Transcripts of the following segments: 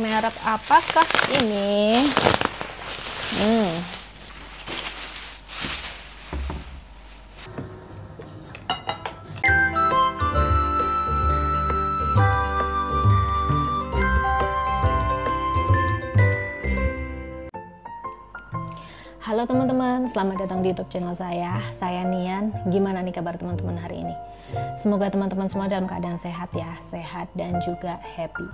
Merek apakah ini? Halo teman-teman, selamat datang di YouTube channel saya Nian. Gimana nih kabar teman-teman hari ini? Semoga teman-teman semua dalam keadaan sehat ya, sehat dan juga happy.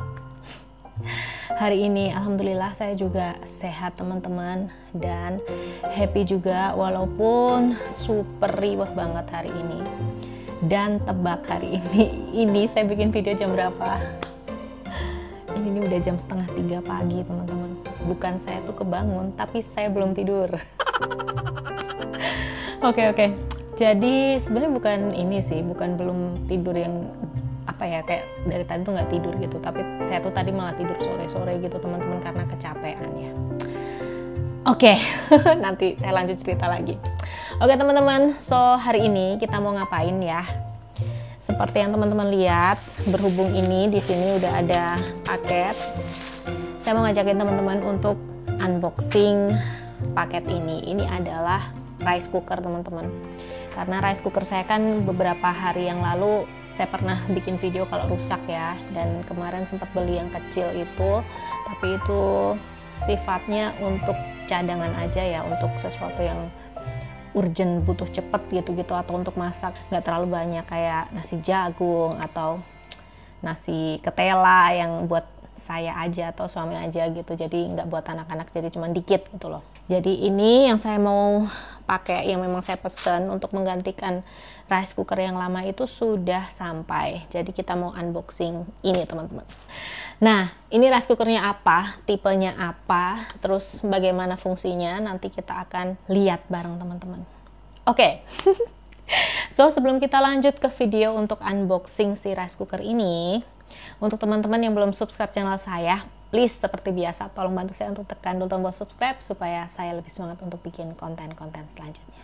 Hari ini alhamdulillah saya juga sehat teman-teman, dan happy juga walaupun super riweh banget hari ini. Dan tebak hari ini saya bikin video jam berapa? Ini udah jam 2:30 pagi teman-teman. Bukan saya tuh kebangun, tapi saya belum tidur. Oke. Jadi sebenarnya bukan ini sih, bukan belum tidur yang apa ya, kayak dari tadi tuh nggak tidur gitu. Tapi saya tuh tadi malah tidur sore-sore gitu teman-teman karena kecapean ya. Oke, nanti saya lanjut cerita lagi. Oke teman-teman, so hari ini kita mau ngapain ya? Seperti yang teman-teman lihat, berhubung ini di sini udah ada paket. Saya mau ngajakin teman-teman untuk unboxing paket ini. Ini adalah rice cooker teman-teman. Karena rice cooker saya kan beberapa hari yang lalu saya pernah bikin video kalau rusak ya. Dan kemarin sempat beli yang kecil itu. Tapi itu sifatnya untuk cadangan aja ya. Untuk sesuatu yang urgent, butuh cepet gitu-gitu. Atau untuk masak nggak terlalu banyak kayak nasi jagung atau nasi ketela yang buat saya aja atau suami aja gitu, jadi nggak buat anak-anak, jadi cuma dikit gitu loh. Jadi ini yang saya mau pakai, yang memang saya pesen untuk menggantikan rice cooker yang lama itu sudah sampai. Jadi kita mau unboxing ini teman-teman. Nah, ini rice cookernya apa, tipenya apa, terus bagaimana fungsinya, nanti kita akan lihat bareng teman-teman. Oke. So sebelum kita lanjut ke video untuk unboxing si rice cooker ini, untuk teman-teman yang belum subscribe channel saya, please seperti biasa tolong bantu saya untuk tekan tombol subscribe supaya saya lebih semangat untuk bikin konten-konten selanjutnya.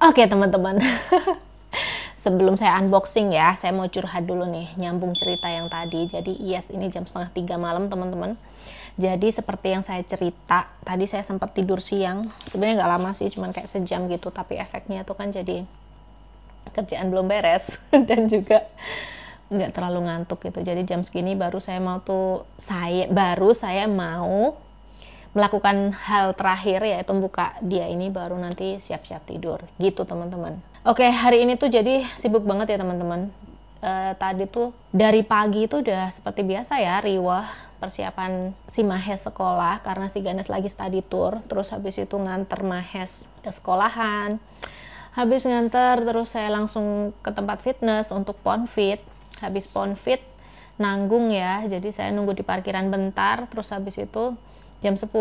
Oke teman-teman, sebelum saya unboxing ya, saya mau curhat dulu nih, nyambung cerita yang tadi. Jadi yes, ini jam 2:30 malam teman-teman. Jadi seperti yang saya cerita, tadi saya sempat tidur siang. Sebenarnya nggak lama sih, cuman kayak sejam gitu. Tapi efeknya tuh kan jadi kerjaan belum beres dan juga nggak terlalu ngantuk gitu. Jadi jam segini baru saya mau melakukan hal terakhir, yaitu buka dia ini, baru nanti siap-siap tidur gitu teman-teman. Oke, hari ini tuh jadi sibuk banget ya teman-teman. Tadi tuh dari pagi itu udah seperti biasa ya, riwah persiapan si Mahes sekolah karena si Ganes lagi study tour. Terus habis itu nganter Mahes ke sekolahan. Habis nganter terus saya langsung ke tempat fitness untuk ponfit. Habis ponfit nanggung ya, jadi saya nunggu di parkiran bentar. Terus habis itu jam 10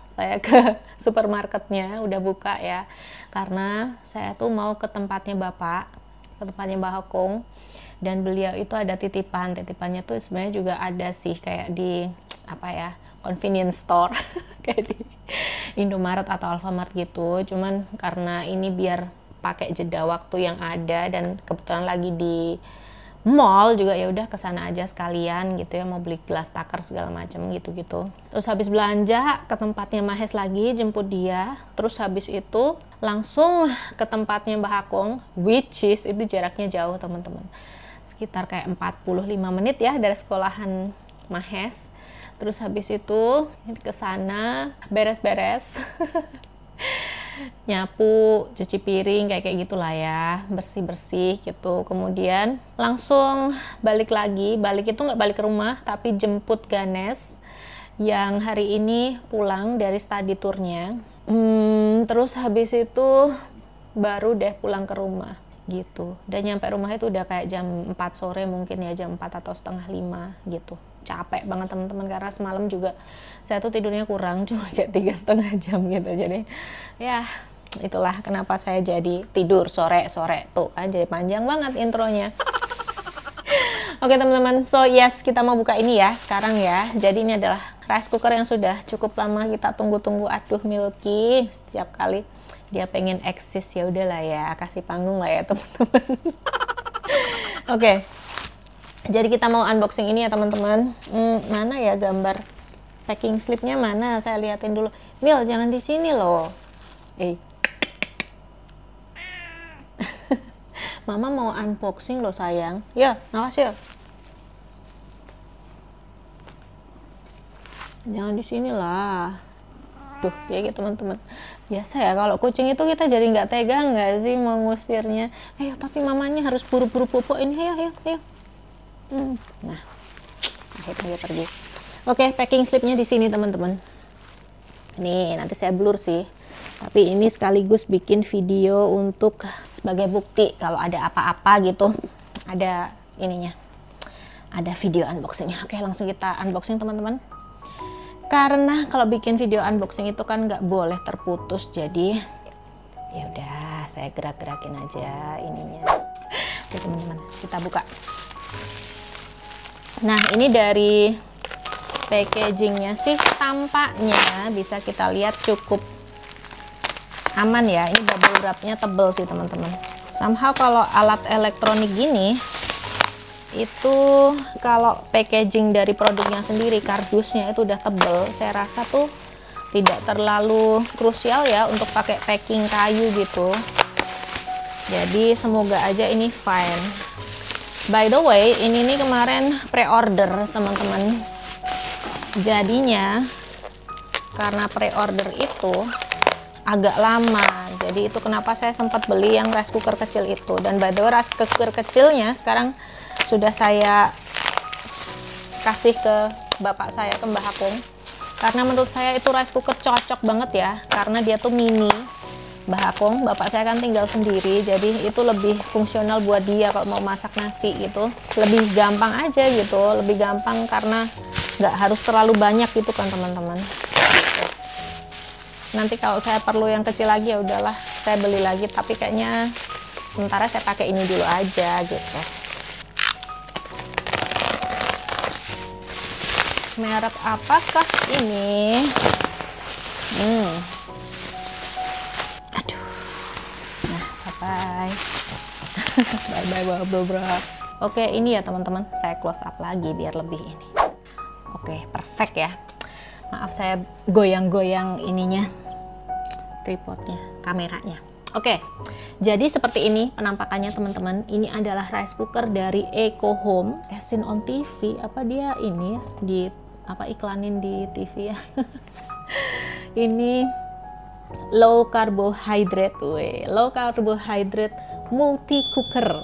saya ke supermarketnya, udah buka ya, karena saya tuh mau ke tempatnya bapak, ke tempatnya Mbak Hokung. Dan beliau itu ada titipannya tuh sebenarnya juga ada sih kayak di apa ya, convenience store kayak di Indomaret atau Alfamart gitu. Cuman karena ini biar pakai jeda waktu yang ada dan kebetulan lagi di mall juga, ya udah kesana aja sekalian gitu ya, mau beli gelas takar segala macam gitu-gitu. Terus habis belanja ke tempatnya Mahes lagi, jemput dia. Terus habis itu langsung ke tempatnya Mbak Hakung, which is itu jaraknya jauh teman-teman, sekitar kayak 45 menit ya dari sekolahan Mahes. Terus habis itu ke sana beres-beres nyapu, cuci piring, kayak gitulah ya, bersih-bersih gitu. Kemudian langsung balik lagi. Balik itu nggak balik ke rumah, tapi jemput Ganes yang hari ini pulang dari study tournya. Terus habis itu baru deh pulang ke rumah gitu. Dan nyampe rumah itu udah kayak jam 4 sore mungkin ya, jam 4 atau 4:30 gitu. Capek banget teman-teman, karena semalam juga saya tuh tidurnya kurang, cuma kayak 3,5 jam gitu. Jadi ya itulah kenapa saya jadi tidur sore-sore tuh kan, jadi panjang banget intronya. Oke teman-teman, so yes, kita mau buka ini ya sekarang ya. Jadi ini adalah rice cooker yang sudah cukup lama kita tunggu-tunggu. Aduh Milky, setiap kali dia pengen eksis ya udahlah ya, kasih panggung lah ya teman-teman. Oke. Jadi kita mau unboxing ini ya teman-teman. Mana ya gambar packing slipnya mana? Saya liatin dulu. Mil, jangan di sini loh. Mama mau unboxing loh sayang. Ya, makasih ya. Jangan di sini lah. Duh, kayak gitu teman-teman. Biasa ya kalau kucing itu kita jadi nggak tega nggak sih mau ngusirnya. Ayo, tapi mamanya harus buru-buru popo ini. Ayo. Nah, akhirnya dia pergi. Oke, packing slipnya di sini teman-teman. Nih, nanti saya blur sih. Tapi ini sekaligus bikin video untuk sebagai bukti kalau ada apa-apa gitu. Ada ininya. Ada video unboxingnya. Oke, langsung kita unboxing teman-teman. Karena kalau bikin video unboxing itu kan nggak boleh terputus, jadi ya udah saya gerak-gerakin aja ininya. Oke teman-teman, kita buka. Nah, ini dari packagingnya sih tampaknya bisa kita lihat cukup aman ya. Ini bubble wrapnya tebel sih teman-teman. Somehow kalau alat elektronik gini itu kalau packaging dari produknya sendiri, kardusnya itu udah tebel, saya rasa tuh tidak terlalu krusial ya untuk pakai packing kayu gitu. Jadi semoga aja ini fine. By the way, ini nih kemarin pre-order teman-teman. Jadinya karena pre-order itu agak lama, jadi itu kenapa saya sempat beli yang rice cooker kecil itu. Dan by the way, rice cooker kecilnya sekarang sudah saya kasih ke bapak saya, ke Mbah Akung, karena menurut saya itu rice cooker cocok banget ya, karena dia tuh mini. Mbah Akung, bapak saya kan tinggal sendiri, jadi itu lebih fungsional buat dia kalau mau masak nasi gitu, lebih gampang aja gitu, lebih gampang karena nggak harus terlalu banyak gitu kan teman-teman. Nanti kalau saya perlu yang kecil lagi ya udahlah saya beli lagi, tapi kayaknya sementara saya pakai ini dulu aja gitu. Merek apakah ini? Aduh. Nah, bye-bye. Bye-bye, bro. Oke, ini ya teman-teman, saya close up lagi biar lebih ini. Oke, perfect ya. Maaf saya goyang-goyang ininya, tripodnya, kameranya. Oke, jadi seperti ini penampakannya teman-teman. Ini adalah rice cooker dari Eco Home. Seen on TV, apa dia ini di apa iklanin di TV ya. Ini low carbohydrate, low carbohydrate multi cooker.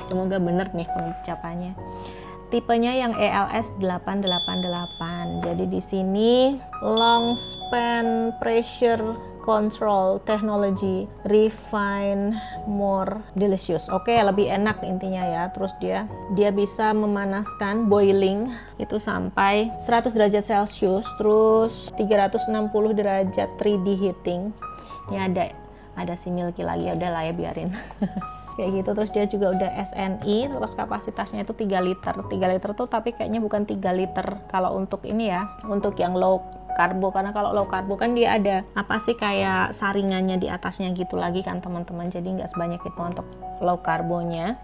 Semoga bener nih pengucapannya. Tipenya yang ELS 888. Jadi di sini long span pressure control technology, refine more delicious. Oke, lebih enak intinya ya. Terus dia bisa memanaskan boiling itu sampai 100 derajat Celcius, terus 360 derajat 3D heating. Ini ada si Milky lagi, ya udahlah ya biarin. Kayak gitu. Terus dia juga udah SNI, terus kapasitasnya itu 3 liter. 3 liter tuh tapi kayaknya bukan 3 liter kalau untuk ini ya, untuk yang low karbo, karena kalau low karbo kan dia ada apa sih kayak saringannya di atasnya gitu lagi kan teman-teman, jadi nggak sebanyak itu untuk low karbonya.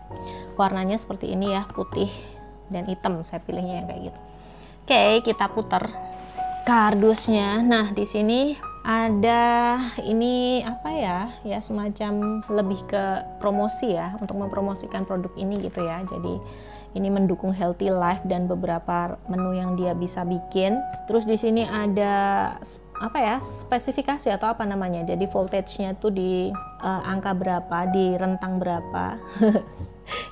Warnanya seperti ini ya, putih dan hitam, saya pilihnya yang kayak gitu. Oke, kita putar kardusnya. Nah, di sini ada ini apa ya semacam lebih ke promosi ya, untuk mempromosikan produk ini gitu ya. Jadi ini mendukung healthy life dan beberapa menu yang dia bisa bikin. Terus di sini ada apa ya, spesifikasi atau apa namanya. Jadi voltage-nya tuh di angka berapa, di rentang berapa.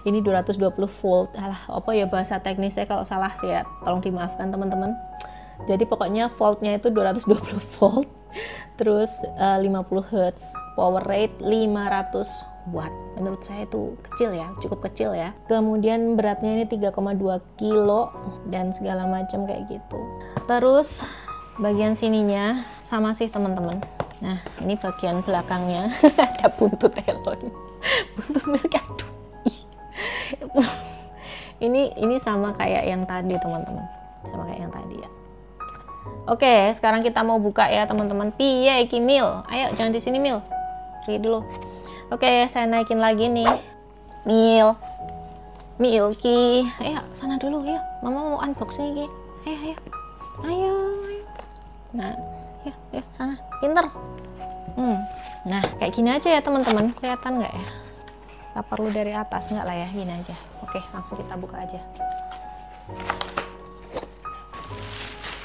Ini 220 volt. Alah, apa ya bahasa teknisnya, kalau salah sih ya tolong dimaafkan teman-teman. Jadi pokoknya voltnya itu 220 volt. Terus 50 Hz, power rate 500 watt. Menurut saya itu kecil ya, cukup kecil ya. Kemudian beratnya ini 3,2 kilo dan segala macam kayak gitu. Terus bagian sininya sama sih teman-teman. Nah, ini bagian belakangnya ada buntut elon. Buntut merkatu. Ini sama kayak yang tadi teman-teman. Sama kayak yang tadi ya. Oke, sekarang kita mau buka ya teman-teman. Piye iki Mil? Ayo jangan di sini Mil. Pergi dulu. Oke, saya naikin lagi nih. Mil. Milky. Ayo sana dulu ya, mama mau unboxing lagi. Ayo. Nah, ya sana, pinter. Nah, kayak gini aja ya teman-teman, kelihatan nggak ya? Nggak perlu dari atas, nggak lah ya, gini aja. Oke, langsung kita buka aja.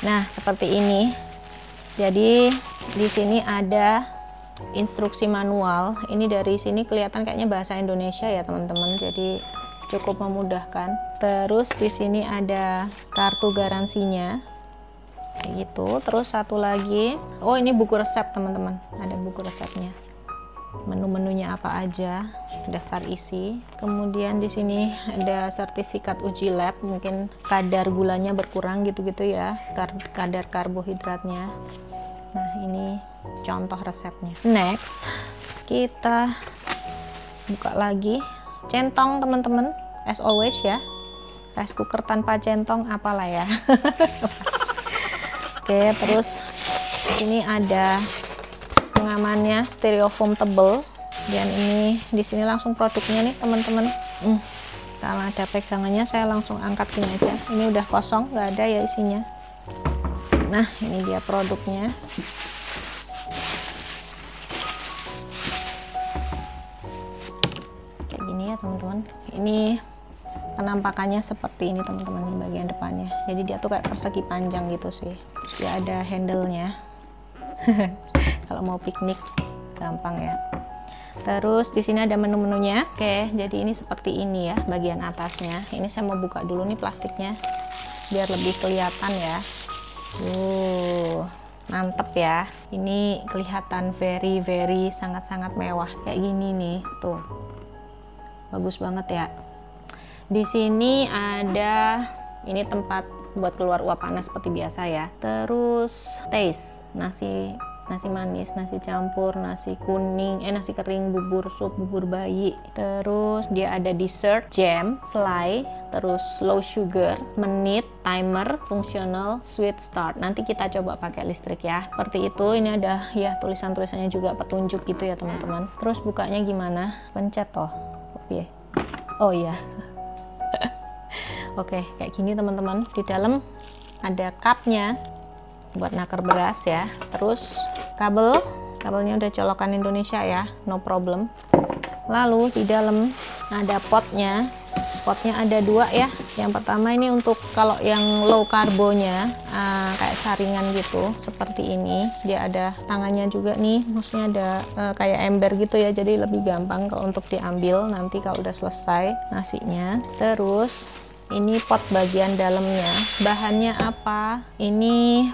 Nah, seperti ini. Jadi di sini ada instruksi manual. Ini dari sini kelihatan kayaknya bahasa Indonesia ya teman-teman. Jadi cukup memudahkan. Terus di sini ada kartu garansinya. Kayak gitu. Terus satu lagi, oh ini buku resep teman-teman. Ada buku resepnya. Menu-menunya apa aja, daftar isi. Kemudian di sini ada sertifikat uji lab, mungkin kadar gulanya berkurang gitu-gitu ya, kadar karbohidratnya. Nah, ini contoh resepnya. Next, kita buka lagi centong teman-teman, as always ya. Rice cooker tanpa centong apalah ya. Oke, terus ini ada pengamannya, styrofoam tebel. Dan ini di sini langsung produknya nih teman-teman. Karena ada pegangannya, saya langsung angkat gini aja. Ini udah kosong, nggak ada ya isinya. Nah, ini dia produknya. Kayak gini ya teman-teman. Ini penampakannya seperti ini teman-teman, di bagian depannya. Jadi dia tuh kayak persegi panjang gitu sih. Terus dia ada handle-nya. Kalau mau piknik gampang ya. Terus di sini ada menu-menunya. Oke, jadi ini seperti ini ya bagian atasnya. Ini saya mau buka dulu nih plastiknya biar lebih kelihatan ya. Mantep ya. Ini kelihatan very sangat-sangat mewah kayak gini nih. Tuh. Bagus banget ya. Di sini ada ini tempat buat keluar uap panas seperti biasa ya. Terus taste, nasi manis, nasi campur, nasi kuning, nasi kering, bubur sup, bubur bayi. Terus dia ada dessert, jam, selai, terus low sugar, menit, timer, fungsional, sweet start. Nanti kita coba pakai listrik ya. Seperti itu. Ini ada ya tulisan-tulisannya juga, petunjuk gitu ya teman-teman. Terus bukanya gimana? Pencet toh. Oh iya. Oke, kayak gini teman-teman. Di dalam ada cupnya buat nakar beras ya. Terus kabelnya udah colokan Indonesia ya, no problem. Lalu di dalam ada potnya ada dua ya. Yang pertama ini untuk kalau yang low karbonya, kayak saringan gitu, seperti ini. Dia ada tangannya juga nih, maksudnya ada kayak ember gitu ya, jadi lebih gampang kalau untuk diambil nanti kalau udah selesai nasinya. Terus ini pot bagian dalamnya, bahannya apa? Ini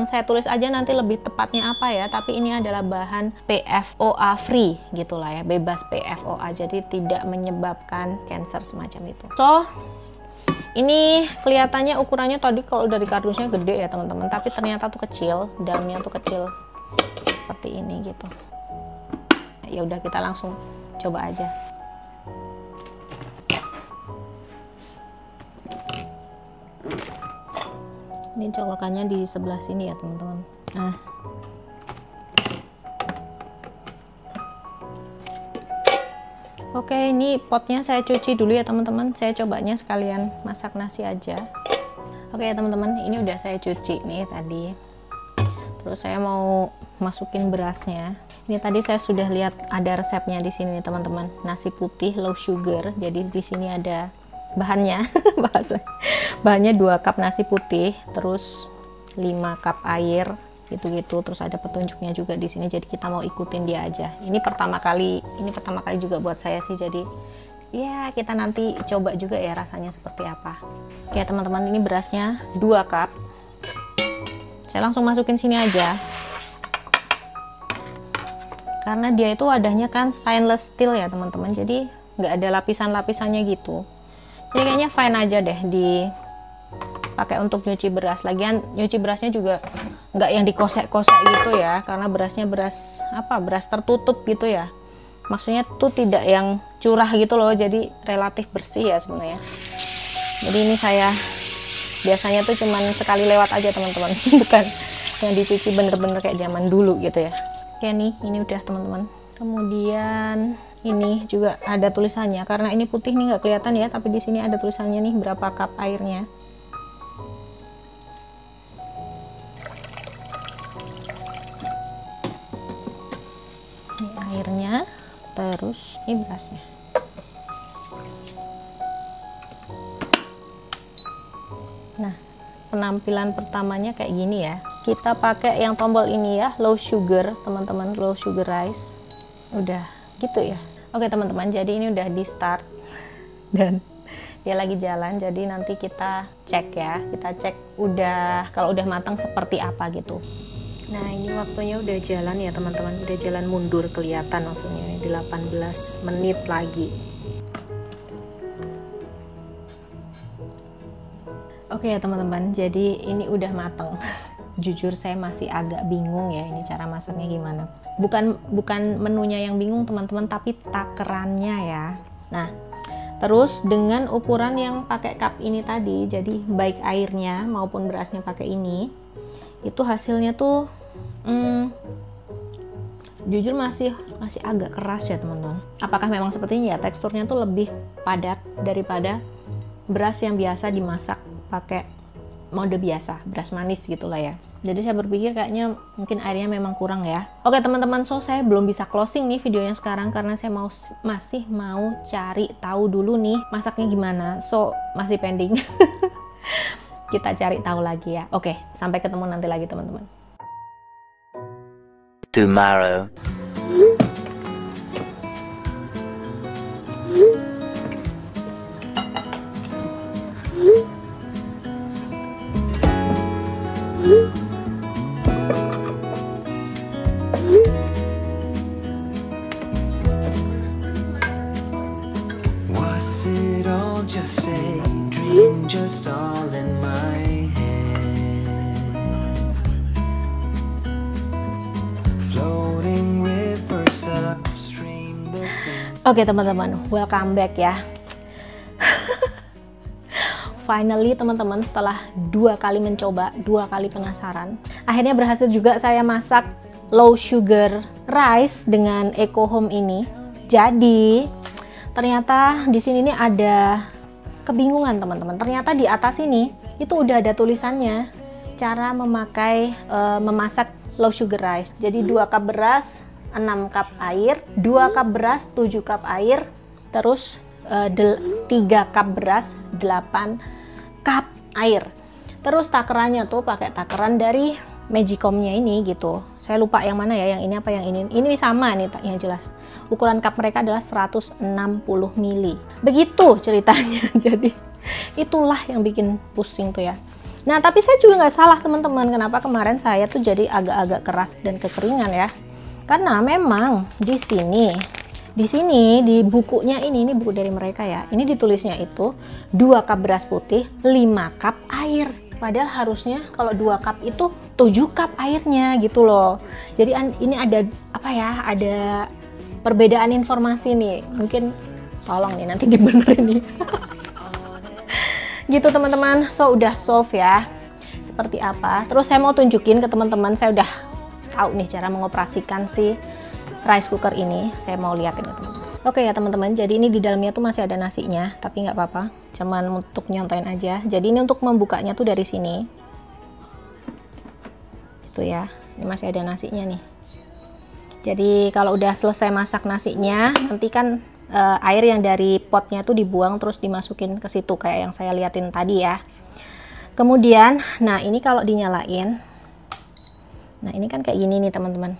saya tulis aja nanti lebih tepatnya apa ya, tapi ini adalah bahan PFOA free gitulah ya, bebas PFOA, jadi tidak menyebabkan cancer semacam itu. So ini kelihatannya ukurannya tadi kalau dari kardusnya gede ya teman-teman, tapi ternyata tuh kecil, dalamnya tuh kecil seperti ini gitu. Ya udah, kita langsung coba aja. Ini colokannya di sebelah sini ya teman-teman. Nah, oke, ini potnya saya cuci dulu ya teman-teman. Saya cobanya sekalian masak nasi aja. Oke ya teman-teman, ini udah saya cuci nih tadi. Terus saya mau masukin berasnya. Ini tadi saya sudah lihat ada resepnya di sini nih teman-teman. Nasi putih low sugar. Jadi di sini ada bahannya, bahannya 2 cup nasi putih, terus 5 cup air, gitu-gitu. Terus ada petunjuknya juga di sini. Jadi kita mau ikutin dia aja. Ini pertama kali juga buat saya sih. Jadi ya kita nanti coba juga ya rasanya seperti apa. Oke teman-teman, ini berasnya 2 cup. Saya langsung masukin sini aja. Karena dia itu wadahnya kan stainless steel ya teman-teman. Jadi nggak ada lapisan-lapisannya gitu. Jadi kayaknya fine aja deh dipakai untuk nyuci beras. Lagian nyuci berasnya juga nggak yang dikosek-kosek gitu ya, karena berasnya beras tertutup gitu ya. Maksudnya tuh tidak yang curah gitu loh, jadi relatif bersih ya sebenarnya. Jadi ini saya biasanya tuh cuman sekali lewat aja teman-teman, bukan yang dicuci bener-bener kayak zaman dulu gitu ya. Oke nih, ini udah teman-teman. Kemudian ini juga ada tulisannya. Karena ini putih nih nggak kelihatan ya, tapi di sini ada tulisannya nih berapa cup airnya. Ini airnya, terus ini berasnya. Nah, penampilan pertamanya kayak gini ya. Kita pakai yang tombol ini ya, low sugar teman-teman, low sugar rice. Udah gitu ya. Oke teman-teman, jadi ini udah di start dan dia lagi jalan. Jadi nanti kita cek ya, kita cek udah, kalau udah matang seperti apa gitu. Nah ini waktunya udah jalan ya teman-teman, udah jalan mundur kelihatan maksudnya, ini 18 menit lagi. Oke ya teman-teman, jadi ini udah mateng. Jujur saya masih agak bingung ya ini cara masaknya gimana. Bukan menunya yang bingung teman-teman, tapi takarannya ya. Nah, terus dengan ukuran yang pakai cup ini tadi, jadi baik airnya maupun berasnya pakai ini, itu hasilnya tuh jujur masih agak keras ya teman-teman. Apakah memang seperti ini ya? Teksturnya tuh lebih padat daripada beras yang biasa dimasak pakai mode biasa, beras manis gitulah ya. Jadi saya berpikir kayaknya mungkin airnya memang kurang ya. Oke teman-teman, so saya belum bisa closing nih videonya sekarang karena saya masih mau cari tahu dulu nih masaknya gimana. So masih pending. Kita cari tahu lagi ya. Oke, sampai ketemu nanti lagi teman-teman. Tomorrow. Was it all just a dream, just all in my head? Floating rivers upstream, the things. Oke teman-teman, welcome back ya. Finally teman-teman, setelah 2 kali mencoba, 2 kali penasaran, akhirnya berhasil juga saya masak low sugar rice dengan Eco Home ini. Jadi ternyata di sini nih ada kebingungan teman-teman. Ternyata di atas ini itu udah ada tulisannya cara memasak low sugar rice. Jadi 2 cup beras, 6 cup air, 2 cup beras, 7 cup air, terus 3 cup beras, 8 cup air. Terus takerannya tuh pakai takeran dari Magicom-nya ini gitu. Saya lupa yang mana ya, yang ini apa yang ini. Ini sama nih yang jelas. Ukuran cup mereka adalah 160 ml. Begitu ceritanya. Jadi itulah yang bikin pusing tuh ya. Nah, tapi saya juga nggak salah teman-teman. Kenapa kemarin saya tuh jadi agak-agak keras dan kekeringan ya? Karena memang di sini di bukunya ini buku dari mereka ya, ini ditulisnya itu 2 cup beras putih, 5 cup air. Padahal harusnya kalau 2 cup itu 7 cup airnya gitu loh. Jadi ini ada apa ya, ada perbedaan informasi nih. Mungkin tolong nih nanti dibenerin nih. Gitu teman-teman. So udah solve ya seperti apa. Terus saya mau tunjukin ke teman-teman, saya udah tahu nih cara mengoperasikan si rice cooker ini. Saya mau liatin ke teman-teman. Oke ya teman-teman, jadi ini di dalamnya tuh masih ada nasinya, tapi nggak apa-apa, cuman untuk nyontain aja. Jadi ini untuk membukanya tuh dari sini itu ya, ini masih ada nasinya nih. Jadi kalau udah selesai masak nasinya, nanti kan air yang dari potnya tuh dibuang terus dimasukin ke situ kayak yang saya liatin tadi ya. Kemudian, nah ini kalau dinyalain, nah ini kan kayak gini nih teman-teman,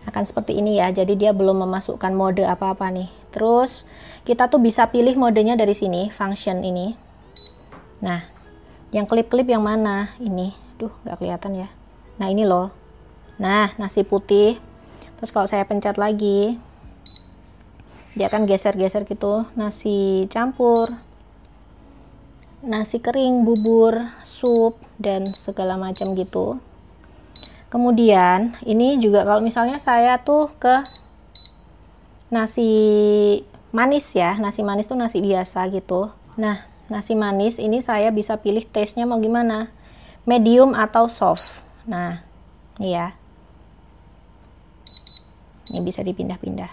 akan seperti ini ya. Jadi dia belum memasukkan mode apa-apa nih. Terus kita tuh bisa pilih modenya dari sini, function ini. Nah, yang klip-klip yang mana? Ini, duh nggak kelihatan ya. Nah ini loh. Nah, nasi putih. Terus kalau saya pencet lagi, dia akan geser-geser gitu. Nasi campur, nasi kering, bubur, sup, dan segala macam gitu. Kemudian ini juga kalau misalnya saya tuh ke nasi manis ya, nasi manis tuh nasi biasa gitu. Nah, nasi manis ini saya bisa pilih taste-nya mau gimana, medium atau soft. Nah, ini ya, ini bisa dipindah-pindah.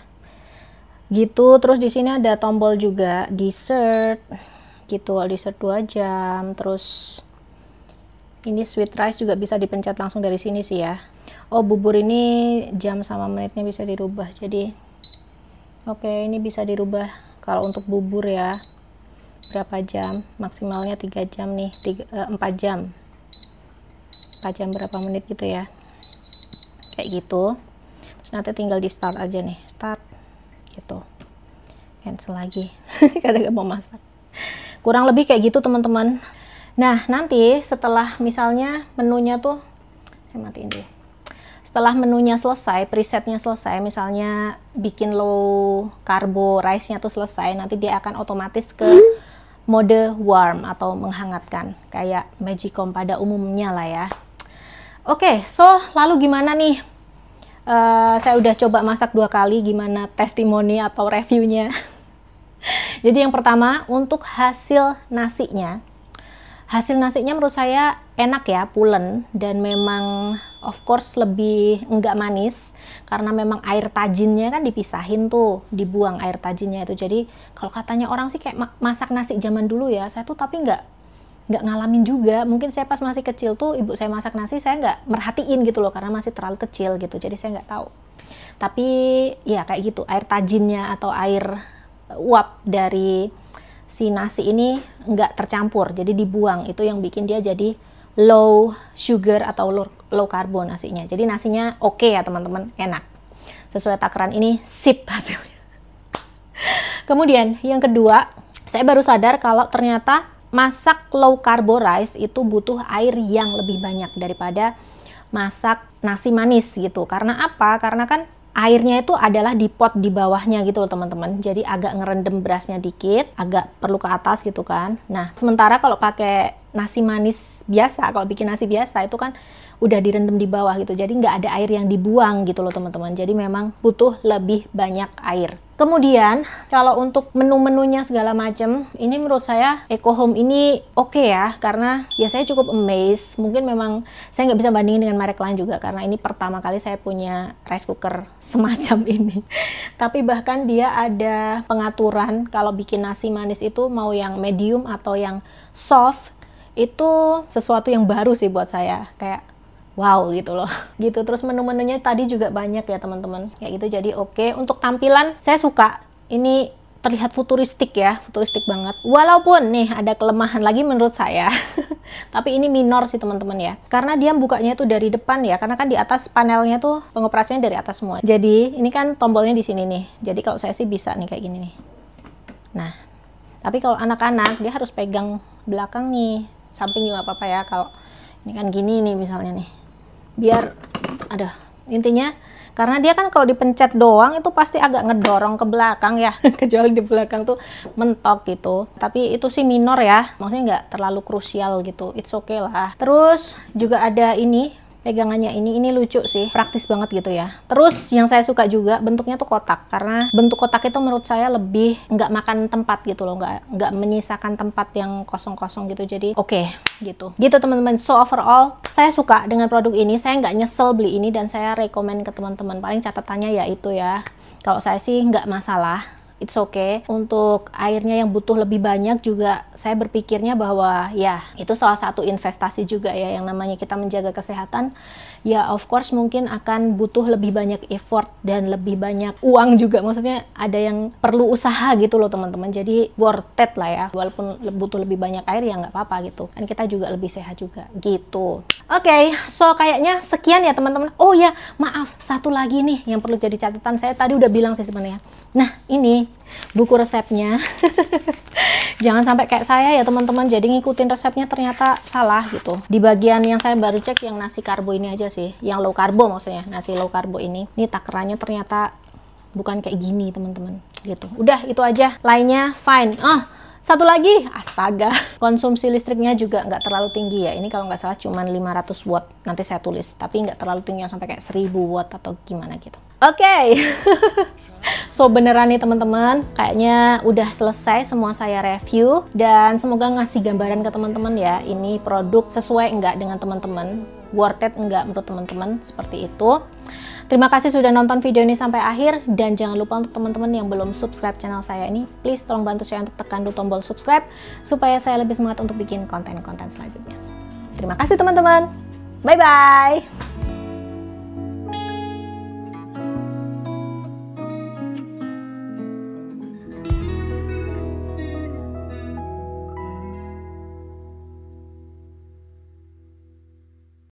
Gitu. Terus di sini ada tombol juga dessert gitu, dessert 2 jam. Terus ini sweet rice juga bisa dipencet langsung dari sini sih ya. Oh, bubur ini jam sama menitnya bisa dirubah. Jadi oke, ini bisa dirubah kalau untuk bubur ya. Berapa jam? Maksimalnya 3 jam nih, 4 jam. 4 jam berapa menit gitu ya. Kayak gitu. Terus nanti tinggal di start aja nih, start gitu. Cancel lagi. Karena gak mau masak. Kurang lebih kayak gitu teman-teman. Nah, nanti setelah misalnya menunya tuh, saya matiin dulu. Setelah menunya selesai, presetnya selesai, misalnya bikin low karbo rice-nya tuh selesai, nanti dia akan otomatis ke mode warm atau menghangatkan, kayak Magicom pada umumnya lah ya. Oke, so lalu gimana nih? Saya udah coba masak 2 kali, gimana testimoni atau reviewnya? Jadi yang pertama, untuk hasil nasinya menurut saya enak ya, pulen, dan memang of course lebih enggak manis karena memang air tajinnya kan dipisahin tuh, dibuang air tajinnya itu. Jadi kalau katanya orang sih kayak masak nasi zaman dulu ya, saya tuh tapi nggak ngalamin juga. Mungkin saya pas masih kecil tuh ibu saya masak nasi, saya nggak merhatiin gitu loh karena masih terlalu kecil gitu, jadi saya nggak tahu. Tapi ya kayak gitu, air tajinnya atau air uap dari si nasi ini nggak tercampur, jadi dibuang. Itu yang bikin dia jadi low sugar atau low karbo nasinya. Jadi nasinya oke ya teman-teman, enak. Sesuai takaran ini, sip hasilnya. Kemudian yang kedua, saya baru sadar kalau ternyata masak low karbo rice itu butuh air yang lebih banyak daripada masak nasi manis gitu. Karena apa? Karena kan airnya itu adalah di pot di bawahnya gitu loh teman-teman. Jadi agak ngerendam berasnya dikit, agak perlu ke atas gitu kan. Nah, sementara kalau pakai nasi manis biasa, kalau bikin nasi biasa itu kan udah direndam di bawah gitu. Jadi nggak ada air yang dibuang gitu loh teman-teman. Jadi memang butuh lebih banyak air. Kemudian kalau untuk menu-menunya segala macam, ini menurut saya Eco Home ini oke ya, karena ya saya cukup amazed. Mungkin memang saya nggak bisa bandingin dengan merek lain juga, karena ini pertama kali saya punya rice cooker semacam ini. Tapi bahkan dia ada pengaturan kalau bikin nasi manis itu mau yang medium atau yang soft, itu sesuatu yang baru sih buat saya. Kayak wow gitu loh, gitu. Terus menu-menunya tadi juga banyak ya teman-teman, kayak gitu. Jadi oke. Untuk tampilan saya suka, ini terlihat futuristik ya, futuristik banget. Walaupun nih ada kelemahan lagi menurut saya, tapi ini minor sih teman-teman ya, karena dia bukanya tuh dari depan ya, karena kan di atas panelnya tuh pengoperasiannya dari atas semua. Jadi ini kan tombolnya di sini nih, jadi kalau saya sih bisa nih kayak gini nih. Nah, tapi kalau anak-anak dia harus pegang belakang nih, samping juga apa-apa ya. Kalau ini kan gini nih misalnya nih, biar ada intinya, karena dia kan kalau dipencet doang itu pasti agak ngedorong ke belakang ya, kecuali di belakang tuh mentok gitu. Tapi itu sih minor ya, maksudnya nggak terlalu krusial gitu, it's okay lah. Terus juga ada ini pegangannya, ini lucu sih, praktis banget gitu ya. Terus yang saya suka juga bentuknya tuh kotak, karena bentuk kotak itu menurut saya lebih nggak makan tempat gitu loh, nggak menyisakan tempat yang kosong-kosong gitu. Jadi oke, gitu teman-teman. So overall saya suka dengan produk ini, saya nggak nyesel beli ini, dan saya rekomen ke teman-teman. Paling catatannya ya itu ya, kalau saya sih nggak masalah, it's okay. Untuk airnya yang butuh lebih banyak juga saya berpikirnya bahwa ya itu salah satu investasi juga ya, yang namanya kita menjaga kesehatan ya, of course mungkin akan butuh lebih banyak effort dan lebih banyak uang juga, maksudnya ada yang perlu usaha gitu loh teman-teman. Jadi worth it lah ya, walaupun butuh lebih banyak air ya nggak apa-apa gitu kan, kita juga lebih sehat juga gitu. Oke, so kayaknya sekian ya teman-teman. Oh ya maaf, satu lagi nih yang perlu jadi catatan, saya tadi udah bilang sih sebenarnya. Nah ini buku resepnya. Jangan sampai kayak saya ya teman-teman, jadi ngikutin resepnya ternyata salah gitu. Di bagian yang saya baru cek yang nasi karbo ini aja sih, yang low karbo maksudnya, nasi low karbo ini takarannya ternyata bukan kayak gini teman-teman gitu. Udah itu aja, lainnya fine. Satu lagi, astaga, konsumsi listriknya juga nggak terlalu tinggi ya. Ini kalau nggak salah cuman 500 watt, nanti saya tulis. Tapi nggak terlalu tinggi sampai kayak 1000 watt atau gimana gitu. Oke. So beneran nih teman-teman, kayaknya udah selesai semua saya review. Dan semoga ngasih gambaran ke teman-teman ya, ini produk sesuai nggak dengan teman-teman. worth it enggak menurut teman-teman, seperti itu. Terima kasih sudah nonton video ini sampai akhir, dan jangan lupa untuk teman-teman yang belum subscribe channel saya ini, please tolong bantu saya untuk tekan dulu tombol subscribe supaya saya lebih semangat untuk bikin konten-konten selanjutnya. Terima kasih teman-teman. Bye bye.